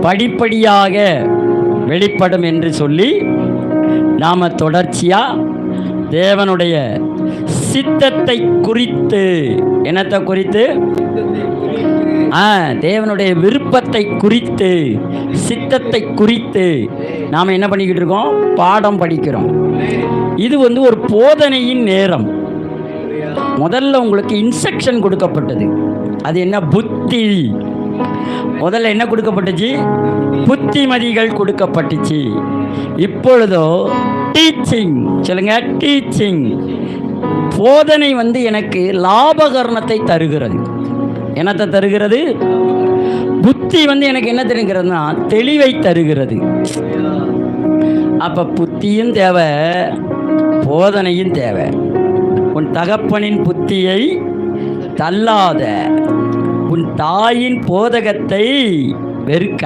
படிப்படியாக வெளிப்படும் என்று சொல்லி நாம் தொடர்ச்சியாக தேவனுடைய சித்தத்தை குறித்து, என்னத்தை குறித்து, தேவனுடைய விருப்பத்தை குறித்து, சித்தத்தை குறித்து நாம் என்ன பண்ணிக்கிட்டு இருக்கோம்? பாடம் படிக்கிறோம். இது ஒரு போதனையின் நேரம். முதல்ல உங்களுக்கு இன்ஸ்ட்ரக்ஷன் கொடுக்கப்பட்டது. அது என்ன? புத்தி. முதல்ல என்ன கொடுக்கப்பட்டுச்சு? புத்திமதிகள் கொடுக்கப்பட்டுச்சு. இப்பொழுதோ டீச்சிங். சொல்லுங்க, டீச்சிங். போதனை எனக்கு லாபகரணத்தை தருகிறது. என்னத்தை தருகிறது? புத்தி எனக்கு என்ன தருகிறதுனா தெளிவை தருகிறது. அப்ப புத்தியும் தேவை, போதனையும் தேவை. உன் தகப்பனின் புத்தியை தள்ளாத, உன் தாயின் போதகத்தை வெறுக்க.